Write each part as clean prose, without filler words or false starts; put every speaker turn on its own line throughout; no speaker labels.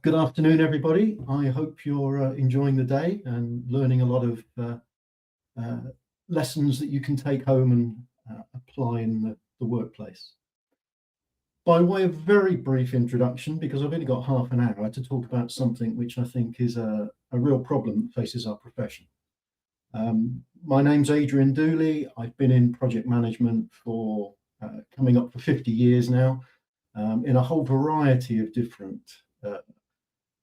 Good afternoon, everybody. I hope you're enjoying the day and learning a lot of lessons that you can take home and apply in the workplace. By way of very brief introduction, because I've only got half an hour to talk about something which I think is a real problem that faces our profession. My name's Adrian Dooley. I've been in project management for coming up for 50 years now, in a whole variety of different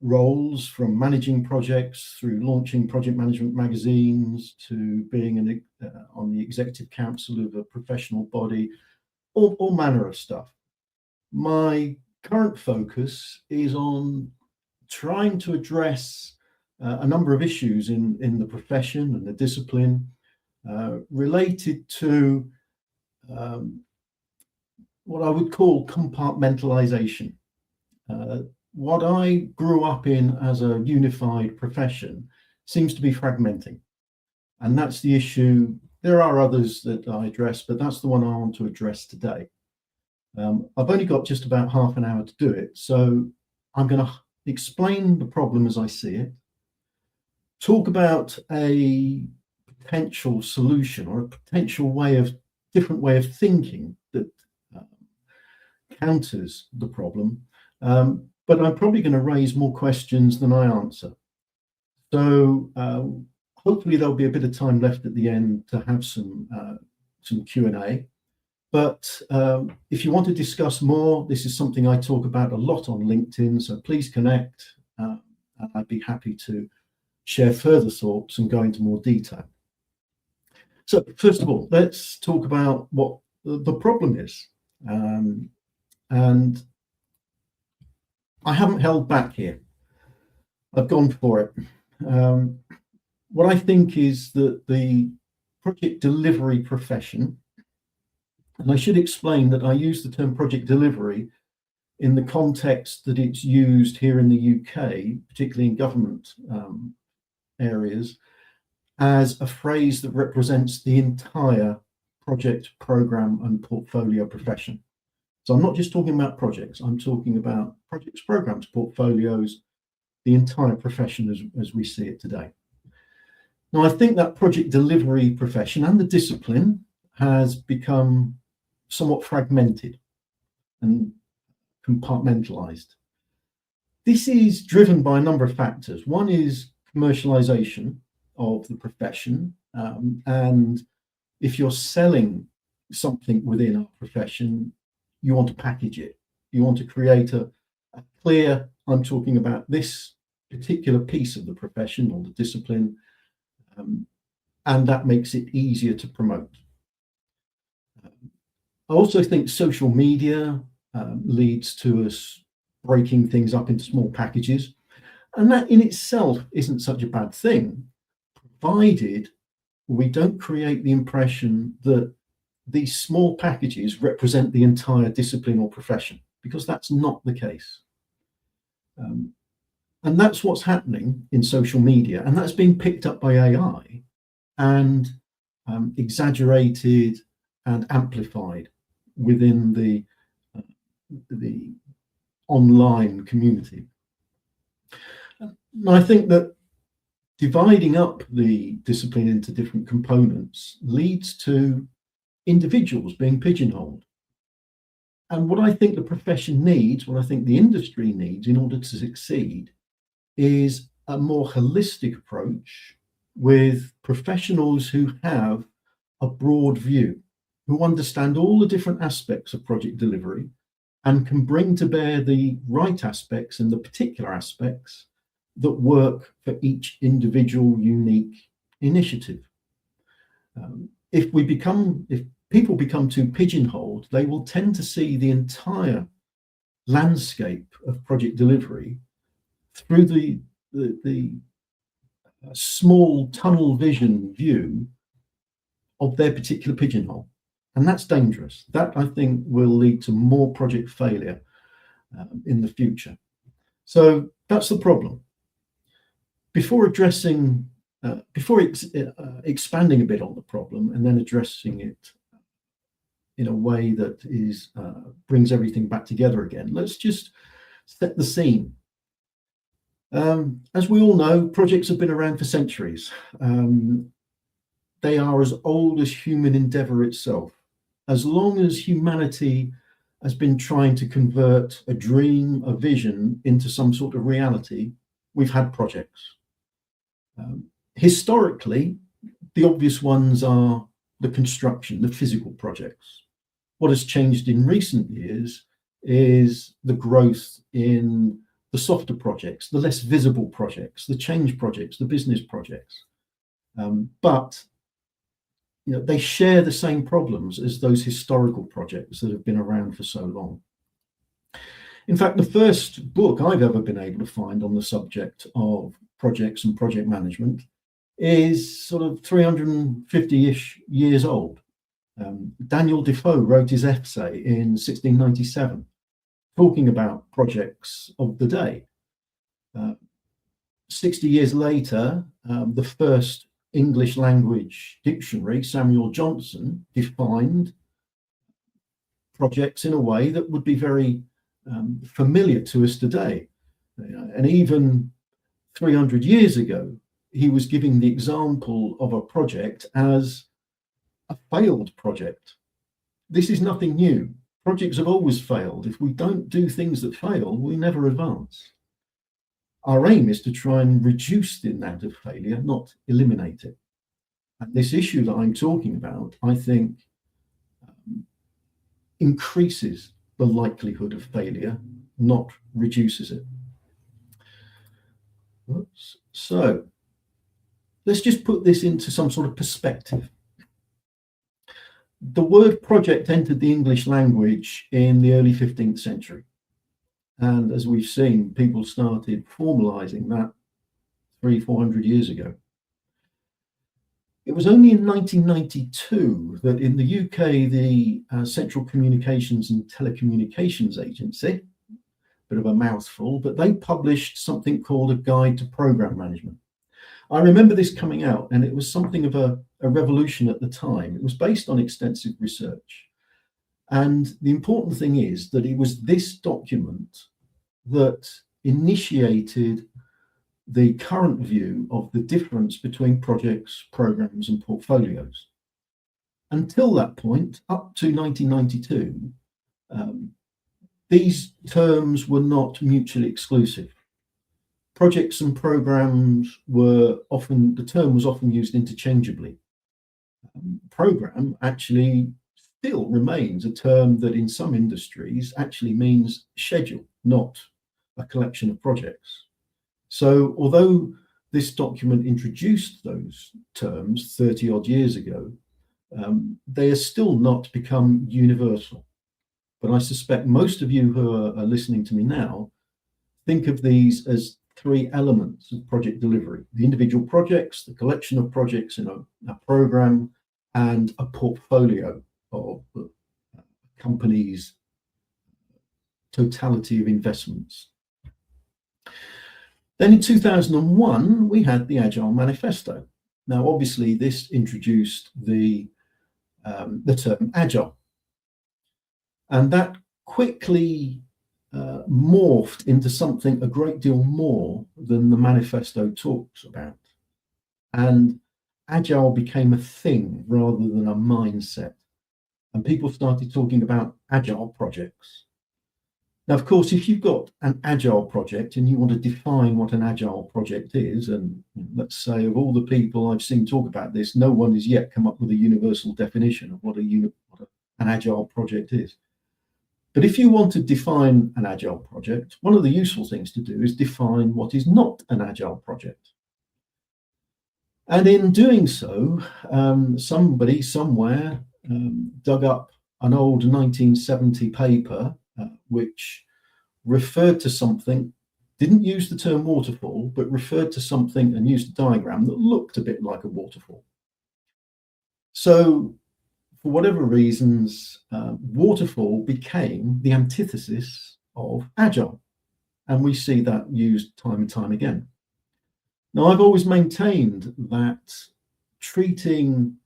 roles, from managing projects through launching project management magazines to being on the executive council of a professional body, all manner of stuff. My current focus is on trying to address a number of issues in the profession and the discipline related to what I would call compartmentalization. What I grew up in as a unified profession seems to be fragmenting. And that's the issue. There are others that I address, but that's the one I want to address today. I've only got just about half an hour to do it. So I'm going to explain the problem as I see it, talk about a potential solution or a potential different way of thinking that counters the problem. But I'm probably going to raise more questions than I answer. So hopefully there'll be a bit of time left at the end to have some Q&A. But if you want to discuss more, this is something I talk about a lot on LinkedIn, so please connect. And I'd be happy to share further thoughts and go into more detail. So first of all, let's talk about what the problem is. And I haven't held back here. I've gone for it. What I think is that the project delivery profession, and I should explain that I use the term project delivery in the context that it's used here in the UK, particularly in government areas, as a phrase that represents the entire project, program, and portfolio profession. So I'm not just talking about projects, I'm talking about projects, programs, portfolios, the entire profession as we see it today. Now, I think that project delivery profession and the discipline has become somewhat fragmented and compartmentalized. This is driven by a number of factors. One is commercialization of the profession. And if you're selling something within our profession, you want to package it. You want to create a clear, I'm talking about this particular piece of the profession or the discipline, and that makes it easier to promote. I also think social media leads to us breaking things up into small packages, and that in itself isn't such a bad thing, provided we don't create the impression that these small packages represent the entire discipline or profession, because that's not the case. And that's what's happening in social media, and that's being picked up by AI and exaggerated and amplified within the online community. And I think that dividing up the discipline into different components leads to individuals being pigeonholed. And what I think the profession needs, what I think the industry needs in order to succeed, is a more holistic approach with professionals who have a broad view, who understand all the different aspects of project delivery and can bring to bear the right aspects and the particular aspects that work for each individual unique initiative. If people become too pigeonholed, they will tend to see the entire landscape of project delivery through the small tunnel vision view of their particular pigeonhole. And that's dangerous. That, I think, will lead to more project failure in the future. So that's the problem. Before expanding a bit on the problem and then addressing it in a way that brings everything back together again, let's just set the scene. As we all know, projects have been around for centuries. They are as old as human endeavor itself. As long as humanity has been trying to convert a dream, a vision into some sort of reality, we've had projects. Historically, the obvious ones are the construction, the physical projects. What has changed in recent years is the growth in the softer projects, the less visible projects, the change projects, the business projects. But they share the same problems as those historical projects that have been around for so long. In fact, the first book I've ever been able to find on the subject of projects and project management is sort of 350-ish years old. Daniel Defoe wrote his essay in 1697, talking about projects of the day. 60 years later, the first English language dictionary, Samuel Johnson, defined projects in a way that would be very familiar to us today. And even 300 years ago, he was giving the example of a project as a failed project. This is nothing new. Projects have always failed. If we don't do things that fail, we never advance. Our aim is to try and reduce the amount of failure, not eliminate it. And this issue that I'm talking about, I think, increases the likelihood of failure, not reduces it. So let's just put this into some sort of perspective. The word project entered the English language in the early 15th century. And as we've seen, people started formalizing that 300-400 years ago. It was only in 1992 that in the UK, the Central Communications and Telecommunications Agency, bit of a mouthful, but they published something called a Guide to Program Management. I remember this coming out, and it was something of a revolution at the time. It was based on extensive research. And the important thing is that it was this document that initiated the current view of the difference between projects, programs, and portfolios. Until that point, up to 1992, these terms were not mutually exclusive. Projects and programs were often, the term was often used interchangeably. Program actually still remains a term that in some industries actually means schedule, not a collection of projects. So although this document introduced those terms 30 odd years ago, they are still not become universal. But I suspect most of you who are listening to me now think of these as three elements of project delivery: the individual projects, the collection of projects in a program, and a portfolio of companies' totality of investments. Then in 2001, we had the Agile Manifesto. Now, obviously, this introduced the term agile. And that quickly morphed into something a great deal more than the manifesto talks about. And agile became a thing rather than a mindset. And people started talking about agile projects. Now, of course, if you've got an agile project and you want to define what an agile project is, and let's say of all the people I've seen talk about this, no one has yet come up with a universal definition of what an agile project is. But if you want to define an agile project, one of the useful things to do is define what is not an agile project. And in doing so, somebody somewhere dug up an old 1970 paper which referred to something, didn't use the term waterfall, but referred to something and used a diagram that looked a bit like a waterfall. So for whatever reasons, waterfall became the antithesis of agile. And we see that used time and time again. Now, I've always maintained that treating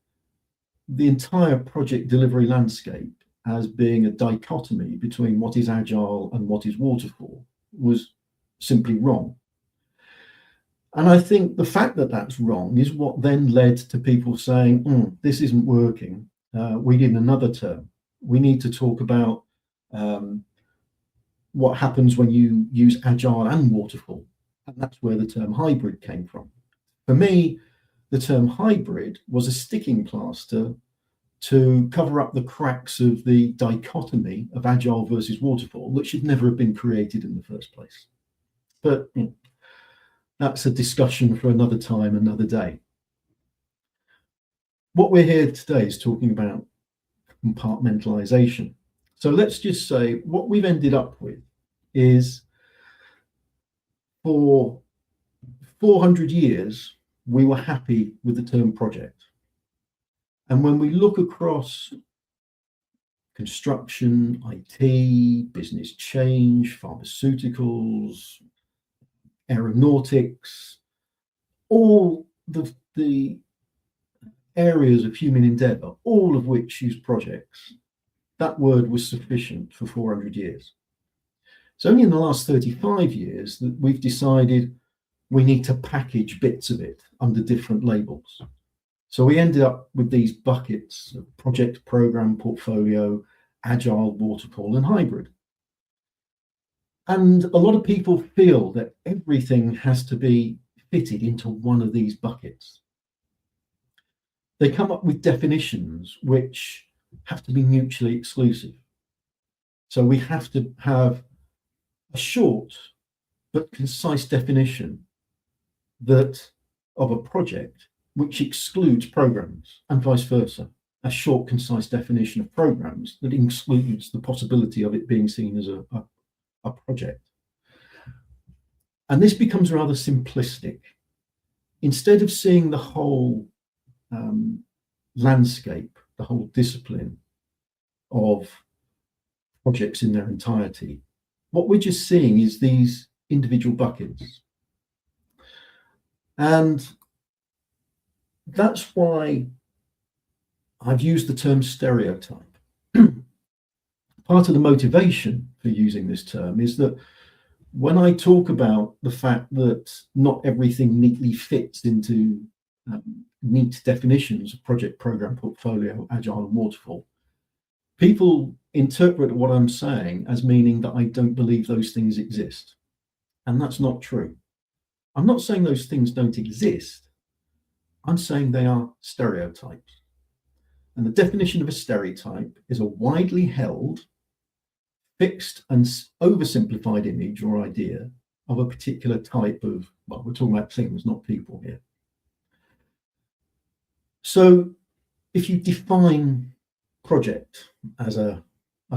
the entire project delivery landscape as being a dichotomy between what is agile and what is waterfall was simply wrong. And I think the fact that that's wrong is what then led to people saying, this isn't working. We need another term. We need to talk about what happens when you use agile and waterfall. And that's where the term hybrid came from. For me, the term hybrid was a sticking plaster to cover up the cracks of the dichotomy of agile versus waterfall that should never have been created in the first place. But that's a discussion for another time, another day. What we're here today is talking about compartmentalization. So let's just say what we've ended up with is, for 400 years, we were happy with the term project. And when we look across construction, IT, business change, pharmaceuticals, aeronautics, all the areas of human endeavor, all of which use projects, that word was sufficient for 400 years. It's only in the last 35 years that we've decided we need to package bits of it under different labels. So we ended up with these buckets of project, program, portfolio, agile, waterfall, and hybrid. And a lot of people feel that everything has to be fitted into one of these buckets. They come up with definitions which have to be mutually exclusive. So we have to have a short but concise definition of a project which excludes programs, and vice versa. A short, concise definition of programs that excludes the possibility of it being seen as a project. And this becomes rather simplistic. Instead of seeing the whole landscape, the whole discipline of projects in their entirety, what we're just seeing is these individual buckets. And that's why I've used the term stereotype. Part of the motivation for using this term is that when I talk about the fact that not everything neatly fits into neat definitions of project, program, portfolio, agile, and waterfall, people interpret what I'm saying as meaning that I don't believe those things exist. And that's not true. I'm not saying those things don't exist. I'm saying they are stereotypes. And the definition of a stereotype is a widely held, fixed and oversimplified image or idea of a particular type of, well, we're talking about things, not people here. So if you define project as a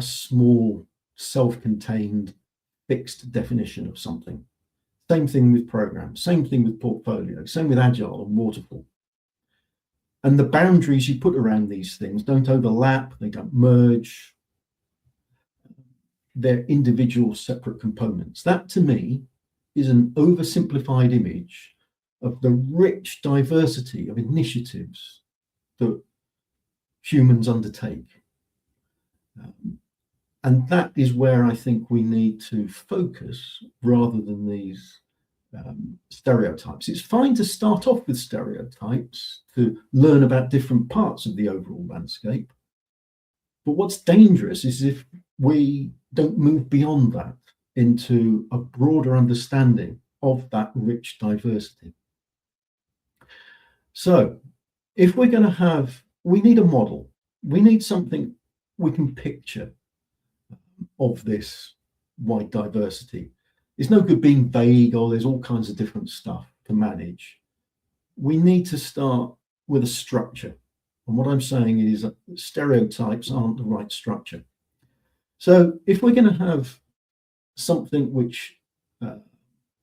small, self-contained, fixed definition of something, same thing with program, same thing with portfolio, same with agile and waterfall. And the boundaries you put around these things don't overlap, they don't merge. They're individual separate components. That to me is an oversimplified image of the rich diversity of initiatives that humans undertake. And that is where I think we need to focus rather than these stereotypes. It's fine to start off with stereotypes to learn about different parts of the overall landscape. But what's dangerous is if we don't move beyond that into a broader understanding of that rich diversity. So if we're going to have, we need a model, we need something we can picture of this wide diversity. It's no good being vague or there's all kinds of different stuff to manage. We need to start with a structure. And what I'm saying is that stereotypes aren't the right structure. So if we're going to have something which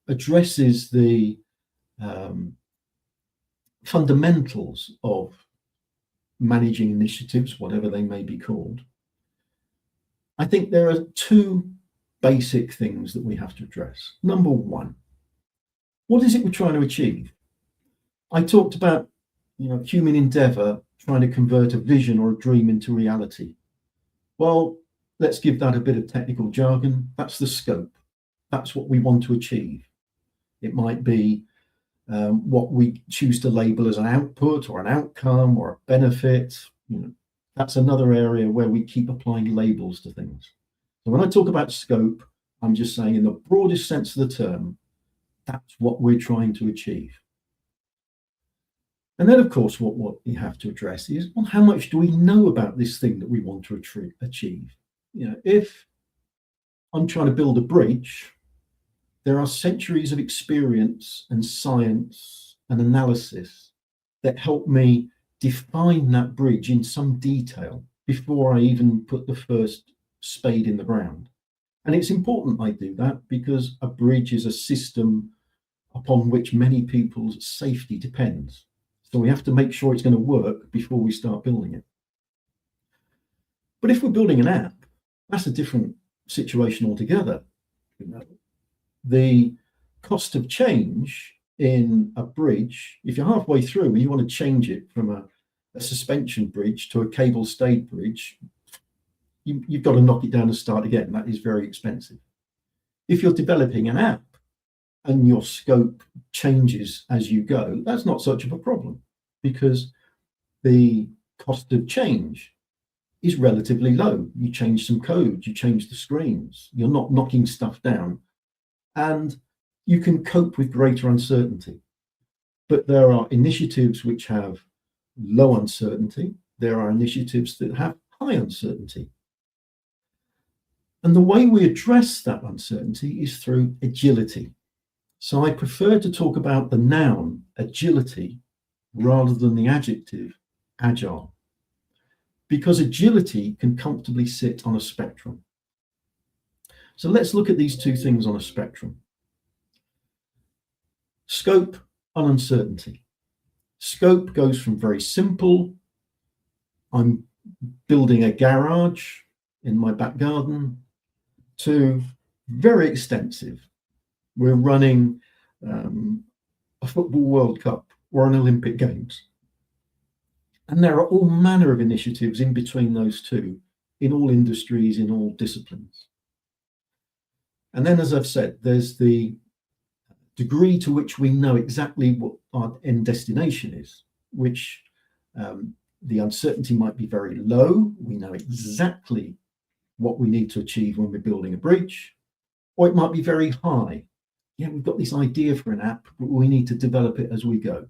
addresses the fundamentals of managing initiatives, whatever they may be called, I think there are two basic things that we have to address. Number one, what is it we're trying to achieve? I talked about, human endeavor trying to convert a vision or a dream into reality. Well, let's give that a bit of technical jargon. That's the scope. That's what we want to achieve. It might be what we choose to label as an output or an outcome or a benefit. That's another area where we keep applying labels to things. So when I talk about scope, I'm just saying in the broadest sense of the term, that's what we're trying to achieve. And then, of course, what you have to address is, well, how much do we know about this thing that we want to achieve? If I'm trying to build a bridge, there are centuries of experience and science and analysis that help me define that bridge in some detail before I even put the first spade in the ground. And it's important I do that because a bridge is a system upon which many people's safety depends. So we have to make sure it's going to work before we start building it. But if we're building an app, that's a different situation altogether. The cost of change in a bridge, if you're halfway through and you want to change it from a suspension bridge to a cable stayed bridge, you've got to knock it down and start again. That is very expensive. If you're developing an app and your scope changes as you go, that's not such of a problem because the cost of change is relatively low. You change some code, you change the screens, you're not knocking stuff down, and you can cope with greater uncertainty. But there are initiatives which have low uncertainty. There are initiatives that have high uncertainty. And the way we address that uncertainty is through agility. So I prefer to talk about the noun agility rather than the adjective agile, because agility can comfortably sit on a spectrum. So let's look at these two things on a spectrum. Scope and uncertainty. Scope goes from very simple, I'm building a garage in my back garden, to very extensive. We're running a football World Cup or an Olympic Games. And there are all manner of initiatives in between those two, in all industries, in all disciplines. And then, as I've said, there's the degree to which we know exactly what our end destination is, which the uncertainty might be very low. We know exactly what we need to achieve when we're building a bridge, or it might be very high. Yeah, we've got this idea for an app, but we need to develop it as we go.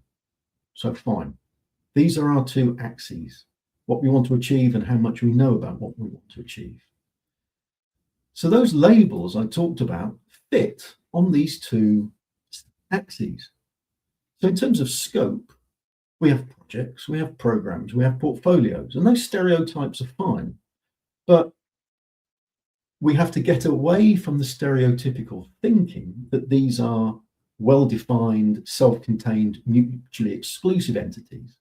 So fine. These are our two axes, what we want to achieve and how much we know about what we want to achieve. So those labels I talked about fit on these two axes. So in terms of scope, we have projects, we have programs, we have portfolios, and those stereotypes are fine. But we have to get away from the stereotypical thinking that these are well-defined, self-contained, mutually exclusive entities,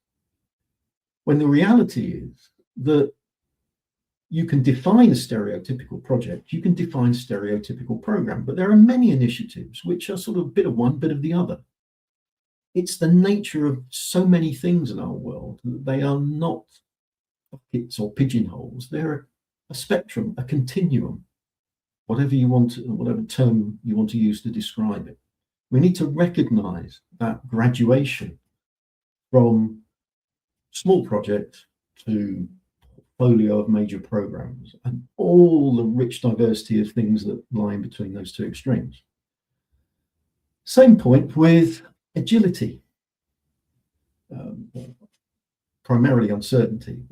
when the reality is that you can define a stereotypical project, you can define a stereotypical program, but there are many initiatives which are sort of a bit of one, bit of the other. It's the nature of so many things in our world that they are not buckets or pigeonholes. They're a spectrum, a continuum, whatever you want, whatever term you want to use to describe it. We need to recognize that graduation from small project to portfolio of major programs and all the rich diversity of things that lie in between those two extremes. Same point with agility, primarily uncertainty.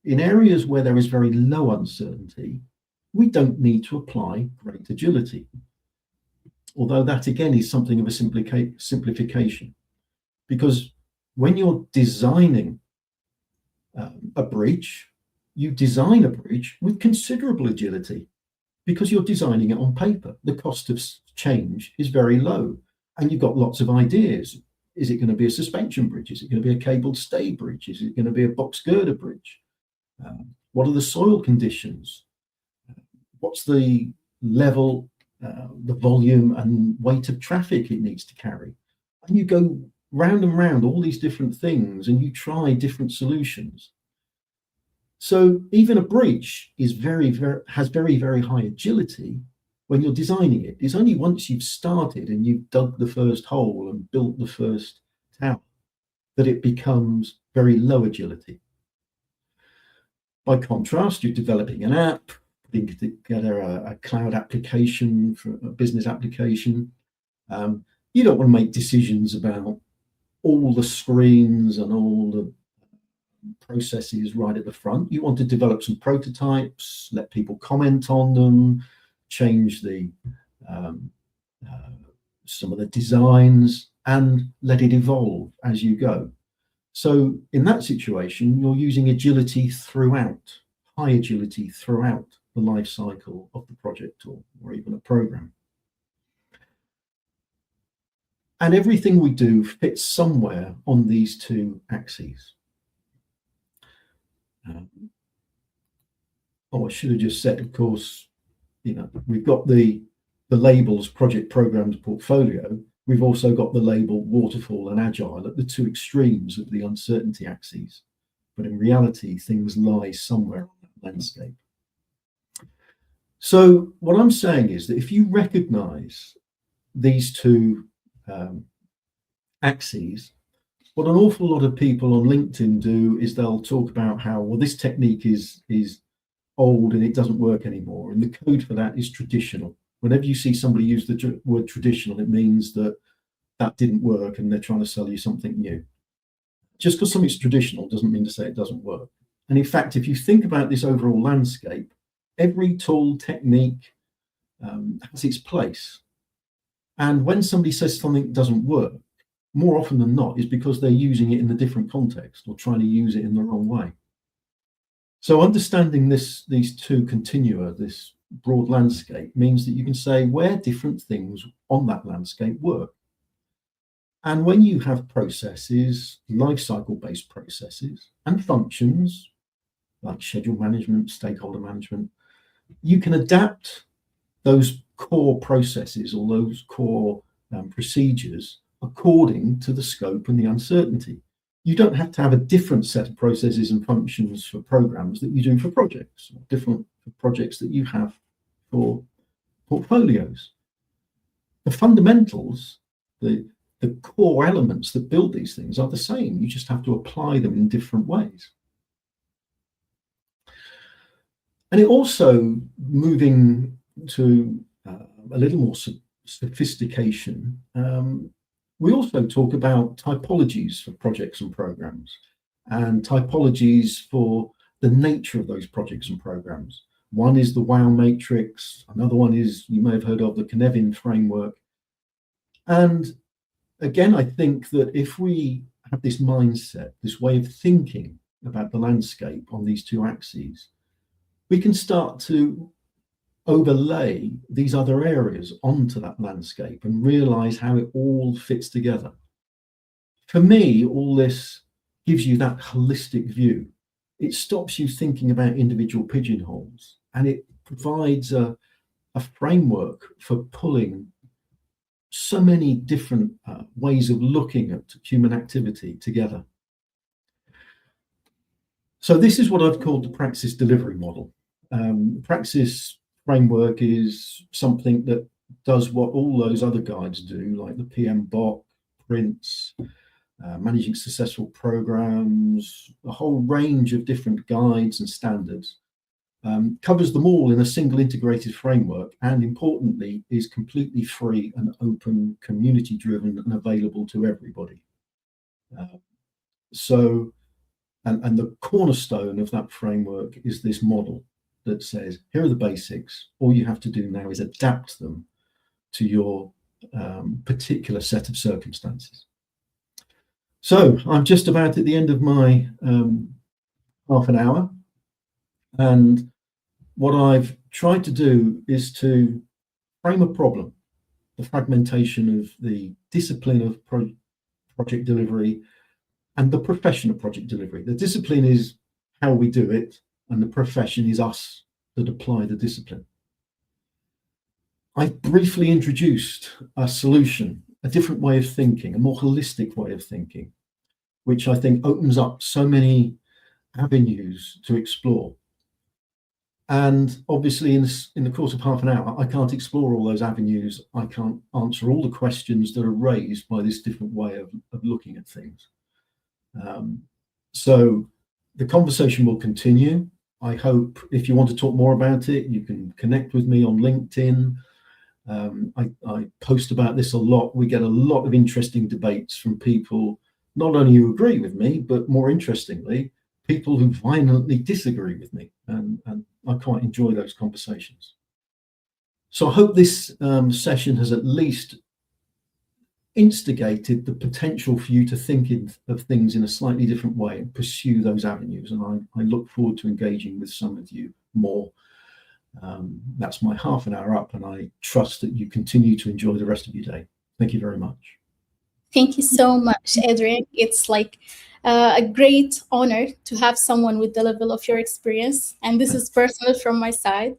In areas where there is very low uncertainty, we don't need to apply great agility. Although that again is something of a simplification, because when you're designing a bridge, you design a bridge with considerable agility because you're designing it on paper. The cost of change is very low and you've got lots of ideas. Is it going to be a suspension bridge? Is it going to be a cabled stay bridge? Is it going to be a box girder bridge? What are the soil conditions? What's the level, the volume and weight of traffic it needs to carry? And you go round and round all these different things and you try different solutions. So even a bridge is has very, very high agility when you're designing it, it's only once you've started and you've dug the first hole and built the first tower that it becomes very low agility. By contrast, you're developing an app, putting together a cloud application for a business application. You don't want to make decisions about all the screens and all the processes right at the front. You want to develop some prototypes, let people comment on them, change the some of the designs, and let it evolve as you go. So in that situation, you're using agility throughout, high agility throughout the life cycle of the project or even a program. And everything we do fits somewhere on these two axes. I should have just said, of course, we've got the labels project, programs, portfolio. We've also got the label waterfall and agile at the two extremes of the uncertainty axes. But in reality, things lie somewhere on that landscape. So what I'm saying is that if you recognize these two axes, what an awful lot of people on LinkedIn do is they'll talk about how, well, this technique is old and it doesn't work anymore. And the code for that is traditional. Whenever you see somebody use the word traditional, it means that didn't work and they're trying to sell you something new. Just because something's traditional doesn't mean to say it doesn't work. And in fact, if you think about this overall landscape, every tool, technique has its place. And when somebody says something doesn't work, more often than not, is because they're using it in a different context or trying to use it in the wrong way. So understanding these two continua, this broad landscape, means that you can say where different things on that landscape work. And when you have processes, life cycle-based processes, and functions like schedule management, stakeholder management, you can adapt those core processes or those core procedures according to the scope and the uncertainty. You don't have to have a different set of processes and functions for programs that you do for projects, or different projects that you have for portfolios. The fundamentals, the core elements that build these things are the same. You just have to apply them in different ways. And it also, moving to a little more sophistication, we also talk about typologies for projects and programs, and typologies for the nature of those projects and programs. One is the WOW matrix, another one is, you may have heard of, the Cynefin framework. And again, I think that if we have this mindset, this way of thinking about the landscape on these two axes, we can start to overlay these other areas onto that landscape and realize how it all fits together. For me, all this gives you that holistic view. It stops you thinking about individual pigeonholes, and it provides a framework for pulling so many different ways of looking at human activity together. So this is what I've called the Praxis delivery model. Praxis Framework is something that does what all those other guides do, like the PMBOK, Prince, managing successful programs, a whole range of different guides and standards, covers them all in a single integrated framework, and importantly, is completely free and open, community driven, and available to everybody. And the cornerstone of that framework is this model that says, here are the basics. All you have to do now is adapt them to your particular set of circumstances. So I'm just about at the end of my half an hour. And what I've tried to do is to frame a problem, the fragmentation of the discipline of project delivery and the profession of project delivery. The discipline is how we do it, and the profession is us that apply the discipline. I briefly introduced a solution, a different way of thinking, a more holistic way of thinking, which I think opens up so many avenues to explore. And obviously, in the course of half an hour, I can't explore all those avenues. I can't answer all the questions that are raised by this different way of looking at things. So the conversation will continue. I hope if you want to talk more about it, you can connect with me on LinkedIn. I post about this a lot. We get a lot of interesting debates from people, not only who agree with me, but more interestingly, people who violently disagree with me. And I quite enjoy those conversations. So I hope this session has at least instigated the potential for you to think of things in a slightly different way and pursue those avenues. And I look forward to engaging with some of you more. That's my half an hour up, and I trust that you continue to enjoy the rest of your day. Thank you very much.
Thank you so much, Adrian. It's like a great honor to have someone with the level of your experience. And this is personal from my side.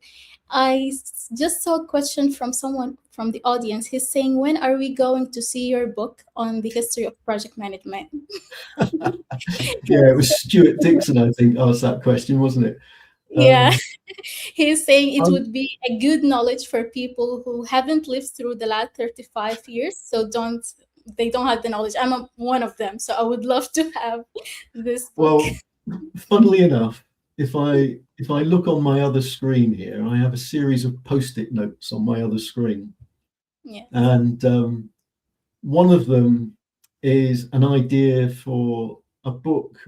I just saw a question from someone from the audience. He's saying, when are we going to see your book on the history of project management?
Yeah, it was Stuart Dixon, I think, asked that question, wasn't it?
Yeah. He's saying it would be a good knowledge for people who haven't lived through the last 35 years. So they don't have the knowledge. I'm one of them. So I would love to have this book.
Well, funnily enough, if I look on my other screen here, I have a series of Post-it notes on my other screen.
Yeah.
And one of them is an idea for a book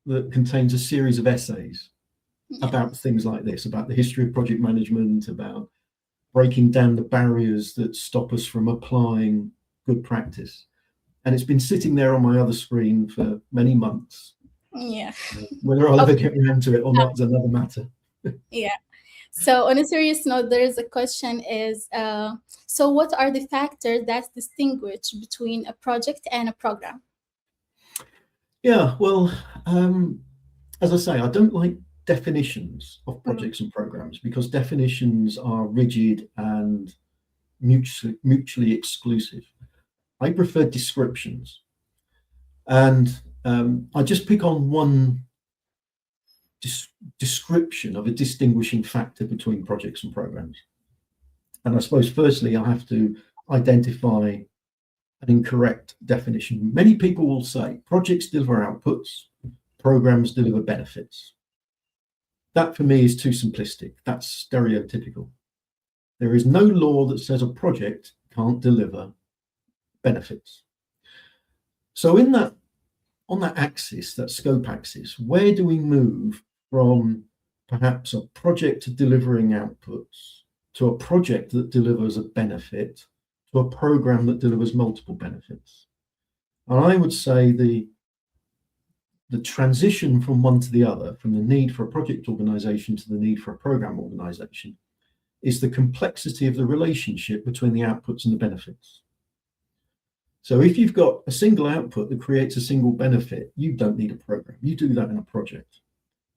that contains a series of essays about things like this, about the history of project management, about breaking down the barriers that stop us from applying good practice. And it's been sitting there on my other screen for many months.
Yeah.
Whether I'll ever get around to it or not is another matter.
Yeah. So on a serious note, there is a question is, so what are the factors that distinguish between a project and a program?
Yeah, well, as I say, I don't like definitions of projects and programs because definitions are rigid and mutually exclusive. I prefer descriptions. And I just pick on one description of a distinguishing factor between projects and programs. And I suppose, firstly, I have to identify an incorrect definition. Many people will say projects deliver outputs, programs deliver benefits. That for me is too simplistic. That's stereotypical. There is no law that says a project can't deliver benefits. So on that axis, that scope axis, where do we move from perhaps a project delivering outputs to a project that delivers a benefit to a program that delivers multiple benefits? And I would say the transition from one to the other, from the need for a project organization to the need for a program organization, is the complexity of the relationship between the outputs and the benefits. So if you've got a single output that creates a single benefit, you don't need a program. You do that in a project.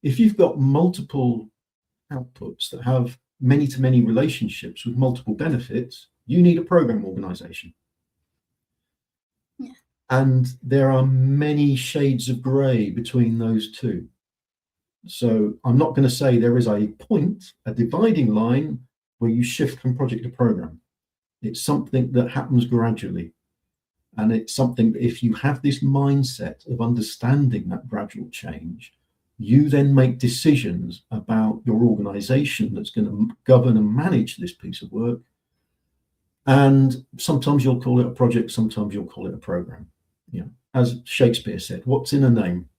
If you've got multiple outputs that have many-to-many relationships with multiple benefits, you need a program organization.
Yeah.
And there are many shades of gray between those two. So I'm not going to say there is a point, a dividing line, where you shift from project to program. It's something that happens gradually. And it's something that if you have this mindset of understanding that gradual change, you then make decisions about your organization that's going to govern and manage this piece of work. And sometimes you'll call it a project, sometimes you'll call it a program. You know, as Shakespeare said, what's in a name?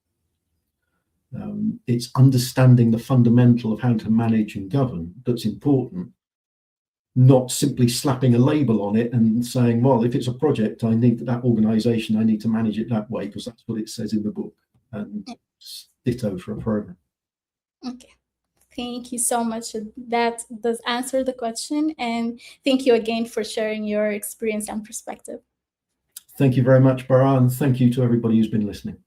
It's understanding the fundamental of how to manage and govern that's important, not simply slapping a label on it and saying, well, if it's a project, I need that organization, I need to manage it that way because that's what it says in the book. And ditto for a program.
Okay. Thank you so much. That does answer the question. And thank you again for sharing your experience and perspective.
Thank you very much, Bara, and thank you to everybody who's been listening.